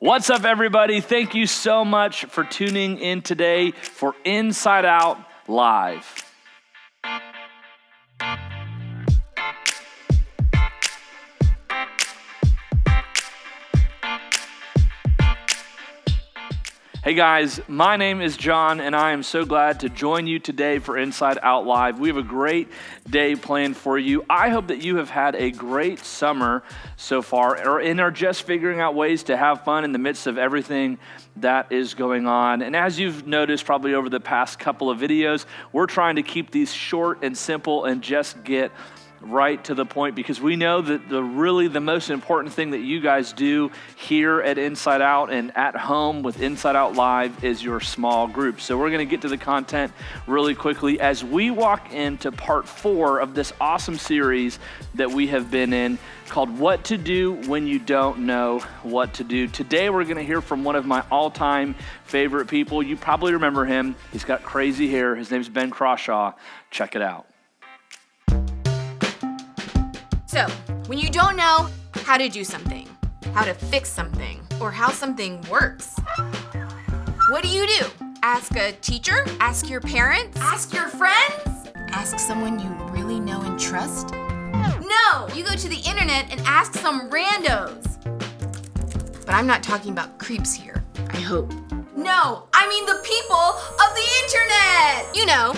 What's up, everybody? Thank you so much for tuning in today for Inside Out Live. Hey guys, my name is John, and I am so glad to join you today for Inside Out Live. We have a great day planned for you. I hope that you have had a great summer so far, and are just figuring out ways to have fun in the midst of everything that is going on. And as you've noticed probably over the past couple of videos, we're trying to keep these short and simple and just get right to the point, because we know that the most important thing that you guys do here at Inside Out and at home with Inside Out Live is your small group. So we're going to get to the content really quickly as we walk into part 4 of this awesome series that we have been in called What to Do When You Don't Know What to Do. Today we're going to hear from one of my all-time favorite people. You probably remember him. He's got crazy hair. His name's Ben Crawshaw. Check it out. So, when you don't know how to do something, how to fix something, or how something works, what do? Ask a teacher? Ask your parents? Ask your friends? Ask someone you really know and trust? No! You go to the internet and ask some randos. But I'm not talking about creeps here, I hope. No, I mean the people of the internet! You know,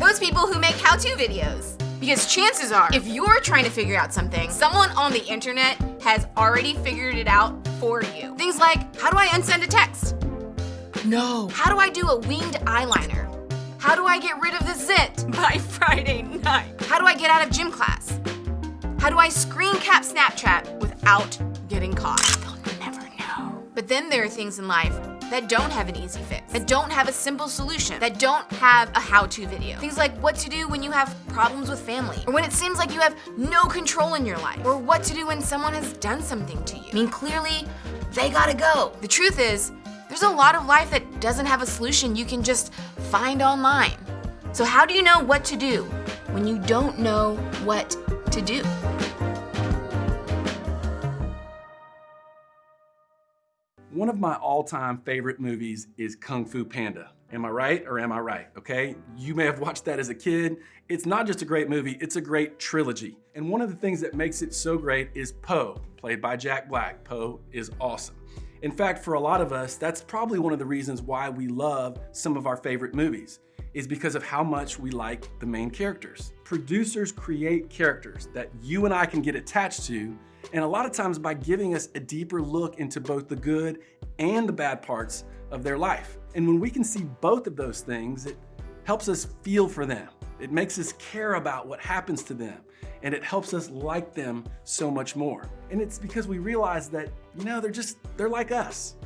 those people who make how-to videos. Because chances are, if you're trying to figure out something, someone on the internet has already figured it out for you. Things like, how do I unsend a text? No. How do I do a winged eyeliner? How do I get rid of the zit by Friday night? How do I get out of gym class? How do I screen cap Snapchat without getting caught? They'll never know. But then there are things in life that don't have an easy fix, that don't have a simple solution, that don't have a how-to video. Things like what to do when you have problems with family, or when it seems like you have no control in your life, or what to do when someone has done something to you. I mean, clearly, they gotta go. The truth is, there's a lot of life that doesn't have a solution you can just find online. So how do you know what to do when you don't know what to do? One of my all-time favorite movies is Kung Fu Panda. Am I right or am I right? Okay, you may have watched that as a kid. It's not just a great movie, it's a great trilogy. And one of the things that makes it so great is Po, played by Jack Black. Po is awesome. In fact, for a lot of us, that's probably one of the reasons why we love some of our favorite movies, is because of how much we like the main characters. Producers create characters that you and I can get attached to, and a lot of times by giving us a deeper look into both the good and the bad parts of their life. And when we can see both of those things, it helps us feel for them. It makes us care about what happens to them, and it helps us like them so much more. And it's because we realize that, you know, they're like us.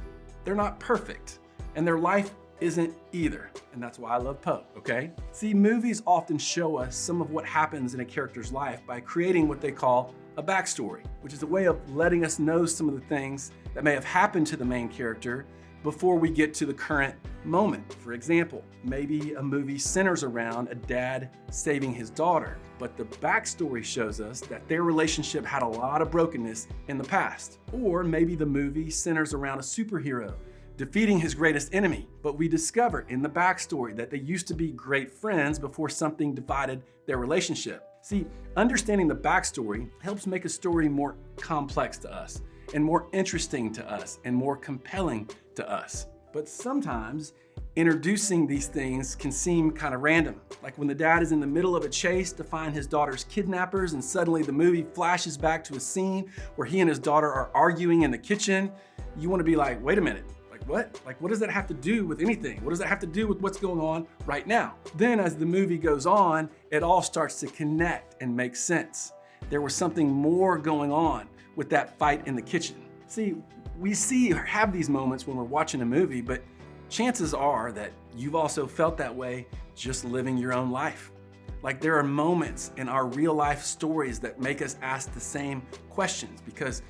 They're not perfect, and their life isn't either. And that's why I love Po, okay? See, movies often show us some of what happens in a character's life by creating what they call a backstory, which is a way of letting us know some of the things that may have happened to the main character before we get to the current moment. For example, maybe a movie centers around a dad saving his daughter, but the backstory shows us that their relationship had a lot of brokenness in the past. Or maybe the movie centers around a superhero defeating his greatest enemy, but we discover in the backstory that they used to be great friends before something divided their relationship. See, understanding the backstory helps make a story more complex to us, and more interesting to us, and more compelling to us. But sometimes, introducing these things can seem kind of random. Like when the dad is in the middle of a chase to find his daughter's kidnappers, and suddenly the movie flashes back to a scene where he and his daughter are arguing in the kitchen. You want to be like, wait a minute. What? Like, what does that have to do with anything? What does that have to do with what's going on right now? Then as the movie goes on, it all starts to connect and make sense. There was something more going on with that fight in the kitchen. See, we see or have these moments when we're watching a movie, but chances are that you've also felt that way just living your own life. Like there are moments in our real life stories that make us ask the same questions because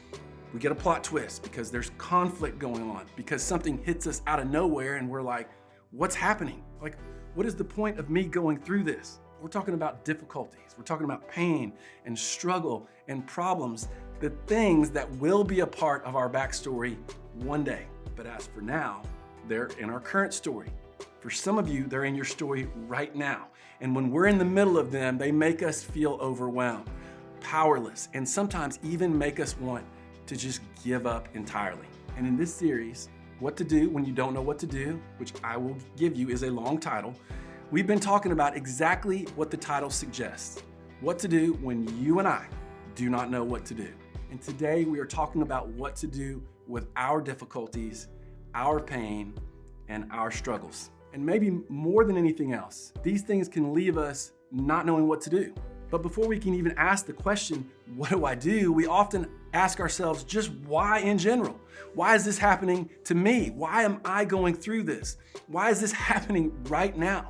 we get a plot twist, because there's conflict going on, because something hits us out of nowhere and we're like, what's happening? Like, what is the point of me going through this? We're talking about difficulties. We're talking about pain and struggle and problems, the things that will be a part of our backstory one day. But as for now, they're in our current story. For some of you, they're in your story right now. And when we're in the middle of them, they make us feel overwhelmed, powerless, and sometimes even make us want to just give up entirely. And in this series, What to Do When You Don't Know What to Do, which I will give you is a long title, we've been talking about exactly what the title suggests. What to do when you and I do not know what to do. And today we are talking about what to do with our difficulties, our pain, and our struggles. And maybe more than anything else, these things can leave us not knowing what to do. But before we can even ask the question, what do I do? We often ask ourselves just why in general? Why is this happening to me? Why am I going through this? Why is this happening right now?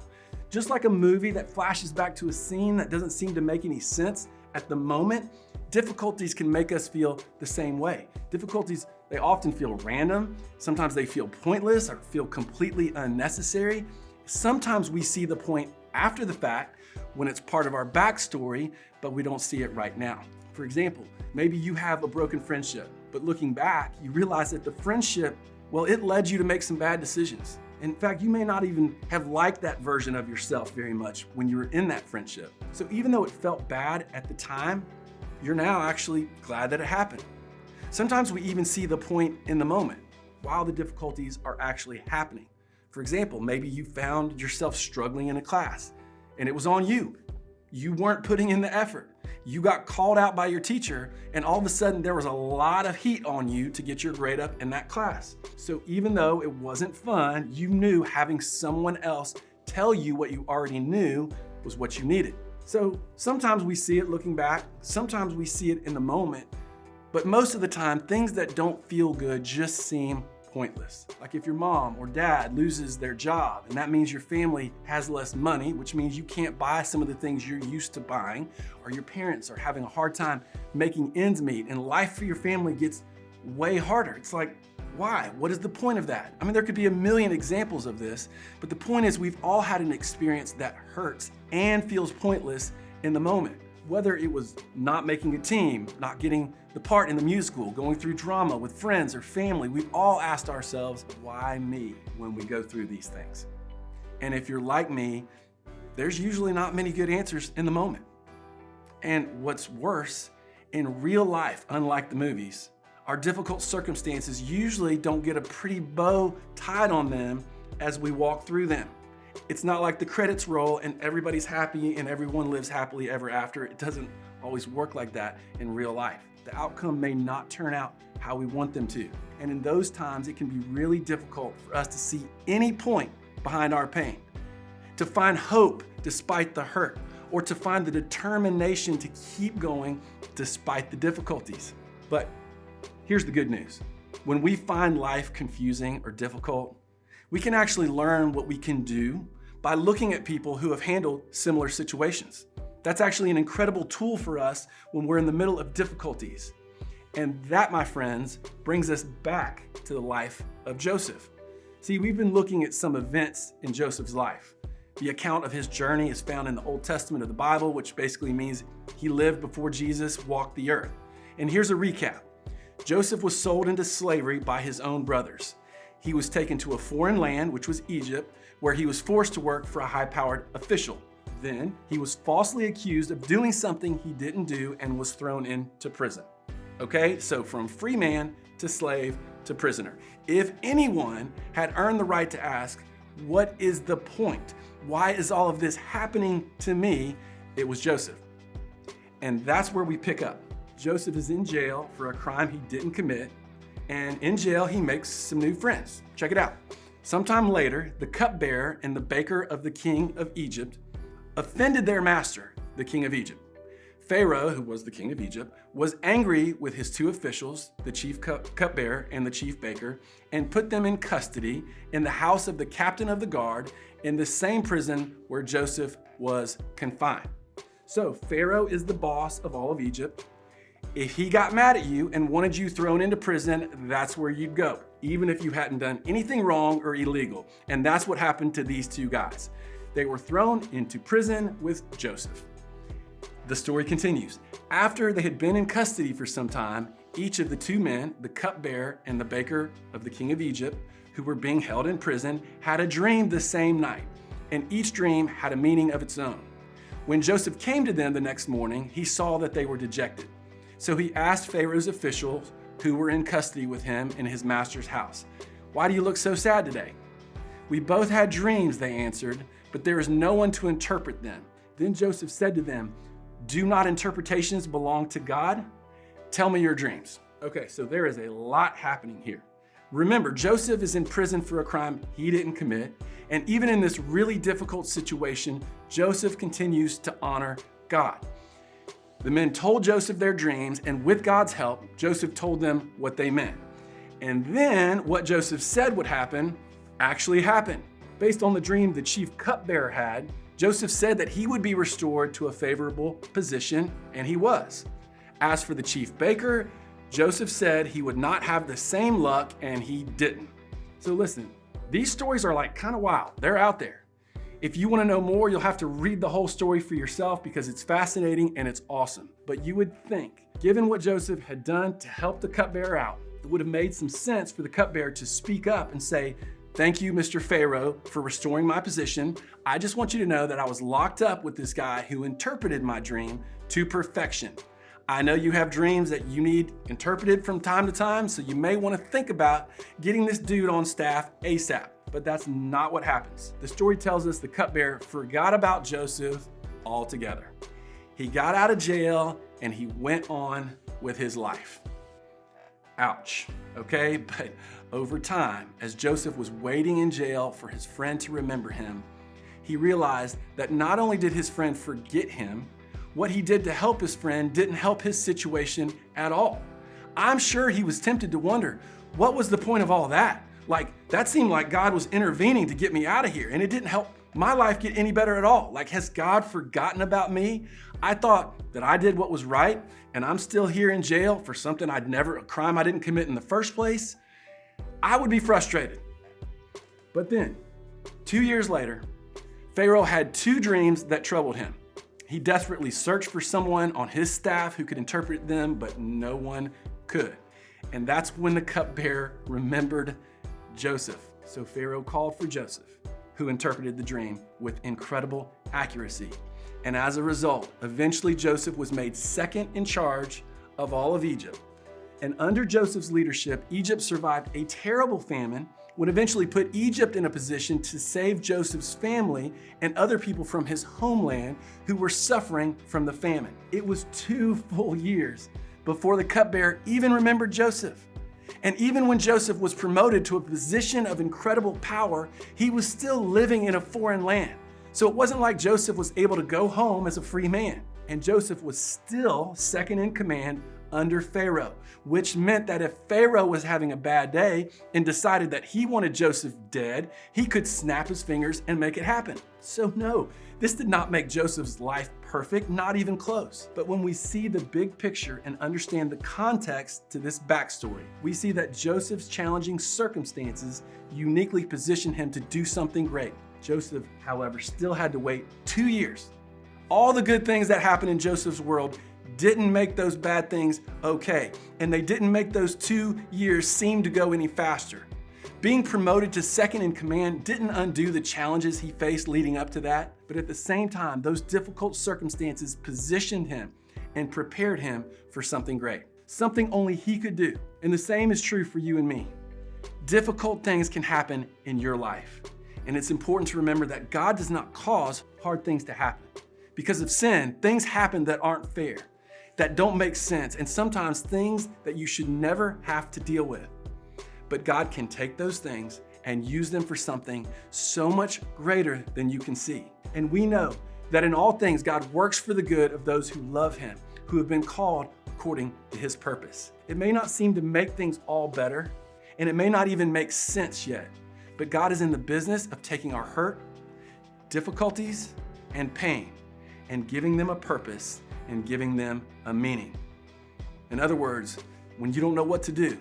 Just like a movie that flashes back to a scene that doesn't seem to make any sense at the moment, difficulties can make us feel the same way. Difficulties, they often feel random. Sometimes they feel pointless or feel completely unnecessary. Sometimes we see the point after the fact when it's part of our backstory, but we don't see it right now. For example, maybe you have a broken friendship, but looking back, you realize that the friendship, well, it led you to make some bad decisions. In fact, you may not even have liked that version of yourself very much when you were in that friendship. So even though it felt bad at the time, you're now actually glad that it happened. Sometimes we even see the point in the moment while the difficulties are actually happening. For example, maybe you found yourself struggling in a class and it was on you. You weren't putting in the effort. You got called out by your teacher and all of a sudden there was a lot of heat on you to get your grade up in that class. So even though it wasn't fun, you knew having someone else tell you what you already knew was what you needed. So sometimes we see it looking back, sometimes we see it in the moment, but most of the time things that don't feel good just seem pointless. Like if your mom or dad loses their job and that means your family has less money, which means you can't buy some of the things you're used to buying, or your parents are having a hard time making ends meet and life for your family gets way harder. It's like, why? What is the point of that? I mean, there could be a million examples of this, but the point is we've all had an experience that hurts and feels pointless in the moment. Whether it was not making a team, not getting the part in the musical, going through drama with friends or family, we've all asked ourselves, why me, when we go through these things? And if you're like me, there's usually not many good answers in the moment. And what's worse, in real life, unlike the movies, our difficult circumstances usually don't get a pretty bow tied on them as we walk through them. It's not like the credits roll and everybody's happy and everyone lives happily ever after. It doesn't always work like that in real life. The outcome may not turn out how we want them to. And in those times, it can be really difficult for us to see any point behind our pain, to find hope despite the hurt, or to find the determination to keep going despite the difficulties. But here's the good news. When we find life confusing or difficult, we can actually learn what we can do by looking at people who have handled similar situations. That's actually an incredible tool for us when we're in the middle of difficulties. And that, my friends, brings us back to the life of Joseph. See, we've been looking at some events in Joseph's life. The account of his journey is found in the Old Testament of the Bible, which basically means he lived before Jesus walked the earth. And here's a recap. Joseph was sold into slavery by his own brothers. He was taken to a foreign land, which was Egypt, where he was forced to work for a high-powered official. Then he was falsely accused of doing something he didn't do and was thrown into prison. Okay, so from free man to slave to prisoner. If anyone had earned the right to ask, what is the point? Why is all of this happening to me? It was Joseph. And that's where we pick up. Joseph is in jail for a crime he didn't commit. And in jail, he makes some new friends. Check it out. Sometime later, the cupbearer and the baker of the king of Egypt offended their master, the king of Egypt. Pharaoh, who was the king of Egypt, was angry with his two officials, the chief cupbearer and the chief baker, and put them in custody in the house of the captain of the guard in the same prison where Joseph was confined. So Pharaoh is the boss of all of Egypt. If he got mad at you and wanted you thrown into prison, that's where you'd go, even if you hadn't done anything wrong or illegal. And that's what happened to these two guys. They were thrown into prison with Joseph. The story continues. After they had been in custody for some time, Each of the two men, the cupbearer and the baker of the king of Egypt, who were being held in prison, had a dream the same night, and each dream had a meaning of its own. When Joseph came to them the next morning, he saw that they were dejected. So he asked Pharaoh's officials who were in custody with him in his master's house, "Why do you look so sad today?" "We both had dreams," they answered, "but there is no one to interpret them." Then Joseph said to them, "Do not interpretations belong to God? Tell me your dreams." Okay, so there is a lot happening here. Remember, Joseph is in prison for a crime he didn't commit, and even in this really difficult situation, Joseph continues to honor God. The men told Joseph their dreams, and with God's help, Joseph told them what they meant. And then what Joseph said would happen actually happened. Based on the dream the chief cupbearer had, Joseph said that he would be restored to a favorable position, and he was. As for the chief baker, Joseph said he would not have the same luck, and he didn't. So listen, these stories are like kind of wild. They're out there. If you want to know more, you'll have to read the whole story for yourself because it's fascinating and it's awesome. But you would think, given what Joseph had done to help the cupbearer out, it would have made some sense for the cupbearer to speak up and say, "Thank you, Mr. Pharaoh, for restoring my position. I just want you to know that I was locked up with this guy who interpreted my dream to perfection. I know you have dreams that you need interpreted from time to time, so you may want to think about getting this dude on staff ASAP." But that's not what happens. The story tells us the cupbearer forgot about Joseph altogether. He got out of jail and he went on with his life. Ouch, okay? But over time, as Joseph was waiting in jail for his friend to remember him, he realized that not only did his friend forget him, what he did to help his friend didn't help his situation at all. I'm sure he was tempted to wonder, what was the point of all that? Like, that seemed like God was intervening to get me out of here, and it didn't help my life get any better at all. Like, has God forgotten about me? I thought that I did what was right, and I'm still here in jail for something a crime I didn't commit in the first place. I would be frustrated. But then, 2 years later, Pharaoh had two dreams that troubled him. He desperately searched for someone on his staff who could interpret them, but no one could. And that's when the cupbearer remembered Joseph. So Pharaoh called for Joseph, who interpreted the dream with incredible accuracy. And as a result, eventually Joseph was made second in charge of all of Egypt. And under Joseph's leadership, Egypt survived a terrible famine, would eventually put Egypt in a position to save Joseph's family and other people from his homeland who were suffering from the famine. It was 2 full years before the cupbearer even remembered Joseph. And even when Joseph was promoted to a position of incredible power, he was still living in a foreign land. So it wasn't like Joseph was able to go home as a free man. And Joseph was still second in command under Pharaoh, which meant that if Pharaoh was having a bad day and decided that he wanted Joseph dead, he could snap his fingers and make it happen. So no, this did not make Joseph's life perfect, not even close. But when we see the big picture and understand the context to this backstory, we see that Joseph's challenging circumstances uniquely position him to do something great. Joseph, however, still had to wait 2 years. All the good things that happened in Joseph's world didn't make those bad things okay, and they didn't make those 2 years seem to go any faster. Being promoted to second in command didn't undo the challenges he faced leading up to that, but at the same time, those difficult circumstances positioned him and prepared him for something great, something only he could do. And the same is true for you and me. Difficult things can happen in your life, and it's important to remember that God does not cause hard things to happen. Because of sin, things happen that aren't fair, that don't make sense, and sometimes things that you should never have to deal with. But God can take those things and use them for something so much greater than you can see. And we know that in all things, God works for the good of those who love Him, who have been called according to His purpose. It may not seem to make things all better, and it may not even make sense yet, but God is in the business of taking our hurt, difficulties, and pain, and giving them a purpose and giving them a meaning. In other words, when you don't know what to do,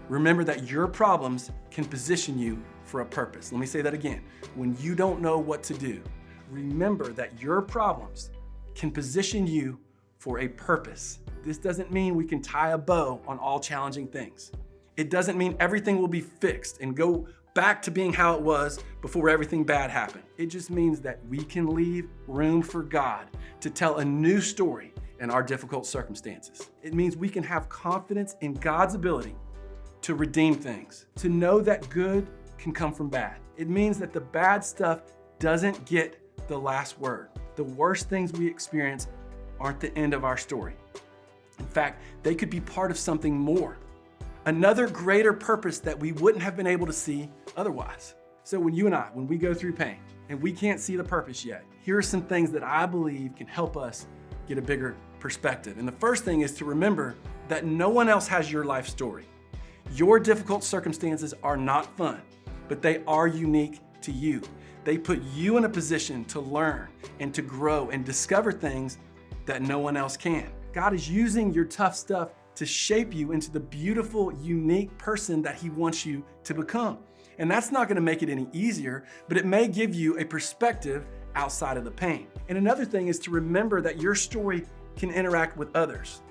remember that your problems can position you for a purpose. Let me say that again. When you don't know what to do, remember that your problems can position you for a purpose. This doesn't mean we can tie a bow on all challenging things. It doesn't mean everything will be fixed and go back to being how it was before everything bad happened. It just means that we can leave room for God to tell a new story in our difficult circumstances. It means we can have confidence in God's ability to redeem things, to know that good can come from bad. It means that the bad stuff doesn't get the last word. The worst things we experience aren't the end of our story. In fact, they could be part of something more, another greater purpose that we wouldn't have been able to see otherwise. So when we go through pain and we can't see the purpose yet, here are some things that I believe can help us get a bigger perspective. And the first thing is to remember that no one else has your life story. Your difficult circumstances are not fun, but they are unique to you. They put you in a position to learn and to grow and discover things that no one else can. God is using your tough stuff to shape you into the beautiful, unique person that He wants you to become. And that's not gonna make it any easier, but it may give you a perspective outside of the pain. And another thing is to remember that your story can interact with others.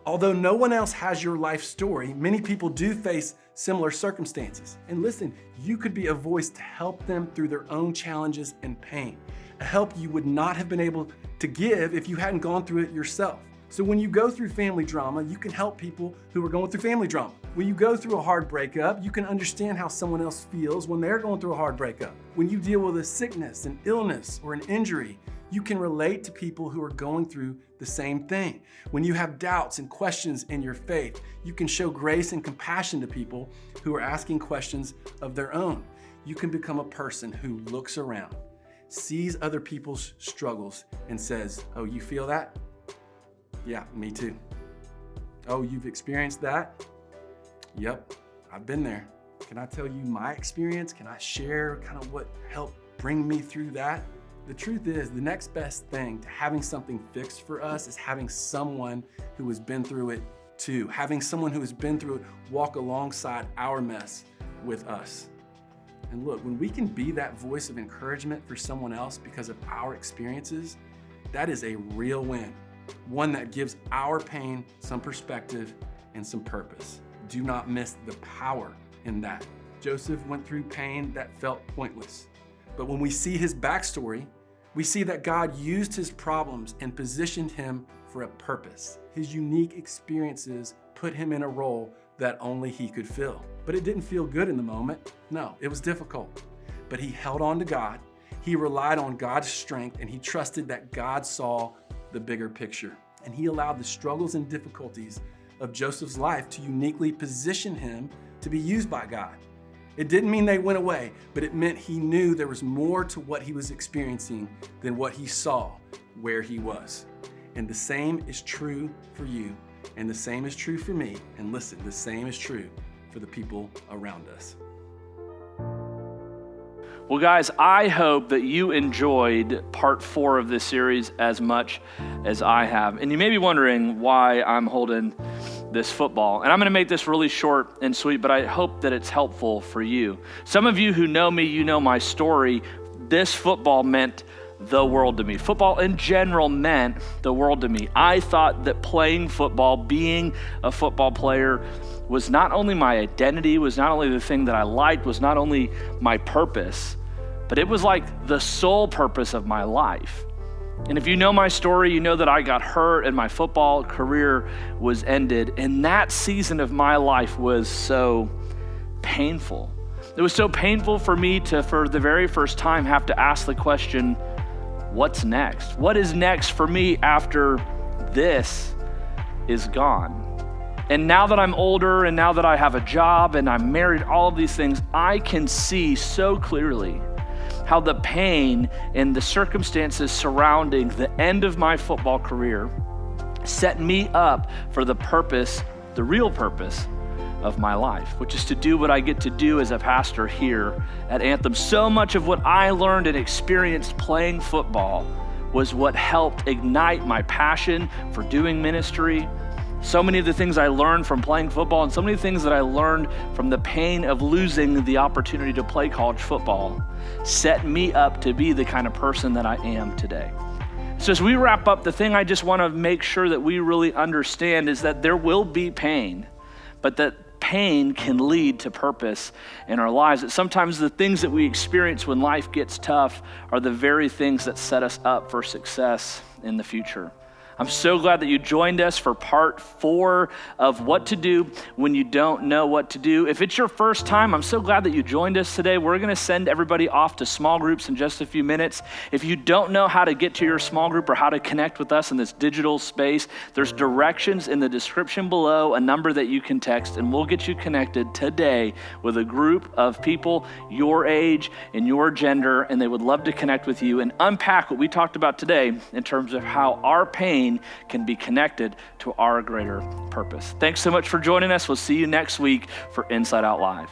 Although no one else has your life story, many people do face similar circumstances. And listen, you could be a voice to help them through their own challenges and pain, a help you would not have been able to give if you hadn't gone through it yourself. So when you go through family drama, you can help people who are going through family drama. When you go through a hard breakup, you can understand how someone else feels when they're going through a hard breakup. When you deal with a sickness, an illness, or an injury, you can relate to people who are going through the same thing. When you have doubts and questions in your faith, you can show grace and compassion to people who are asking questions of their own. You can become a person who looks around, sees other people's struggles, and says, "Oh, you feel that? Yeah, me too. Oh, you've experienced that? Yep, I've been there. Can I tell you my experience? Can I share kind of what helped bring me through that?" The truth is, the next best thing to having something fixed for us is having someone who has been through it too. Having someone who has been through it walk alongside our mess with us. And look, when we can be that voice of encouragement for someone else because of our experiences, that is a real win. One that gives our pain some perspective and some purpose. Do not miss the power in that. Joseph went through pain that felt pointless. But when we see his backstory, we see that God used his problems and positioned him for a purpose. His unique experiences put him in a role that only he could fill. But it didn't feel good in the moment. No, it was difficult. But he held on to God, he relied on God's strength, and he trusted that God saw the bigger picture. And he allowed the struggles and difficulties of Joseph's life to uniquely position him to be used by God. It didn't mean they went away, but it meant he knew there was more to what he was experiencing than what he saw where he was. And the same is true for you, and the same is true for me. And listen, the same is true for the people around us. Well, guys, I hope that you enjoyed part 4 of this series as much as I have. And you may be wondering why I'm holding this football. And I'm going to make this really short and sweet, but I hope that it's helpful for you. Some of you who know me, you know my story. This football meant the world to me. Football in general meant the world to me. I thought that playing football, being a football player, was not only my identity, was not only the thing that I liked, was not only my purpose, but it was like the sole purpose of my life. And if you know my story, you know that I got hurt and my football career was ended. And that season of my life was so painful. It was so painful for me to, for the very first time, have to ask the question, what's next? What is next for me after this is gone? And now that I'm older and now that I have a job and I'm married, all of these things, I can see so clearly how the pain and the circumstances surrounding the end of my football career set me up for the purpose, the real purpose of my life, which is to do what I get to do as a pastor here at Anthem. So much of what I learned and experienced playing football was what helped ignite my passion for doing ministry. So many of the things I learned from playing football and so many things that I learned from the pain of losing the opportunity to play college football set me up to be the kind of person that I am today. So as we wrap up, the thing I just want to make sure that we really understand is that there will be pain, but that pain can lead to purpose in our lives. That sometimes the things that we experience when life gets tough are the very things that set us up for success in the future. I'm so glad that you joined us for part 4 of what to do when you don't know what to do. If it's your first time, I'm so glad that you joined us today. We're going to send everybody off to small groups in just a few minutes. If you don't know how to get to your small group or how to connect with us in this digital space, there's directions in the description below, a number that you can text, and we'll get you connected today with a group of people your age and your gender, and they would love to connect with you and unpack what we talked about today in terms of how our pain can be connected to our greater purpose. Thanks so much for joining us. We'll see you next week for Inside Out Live.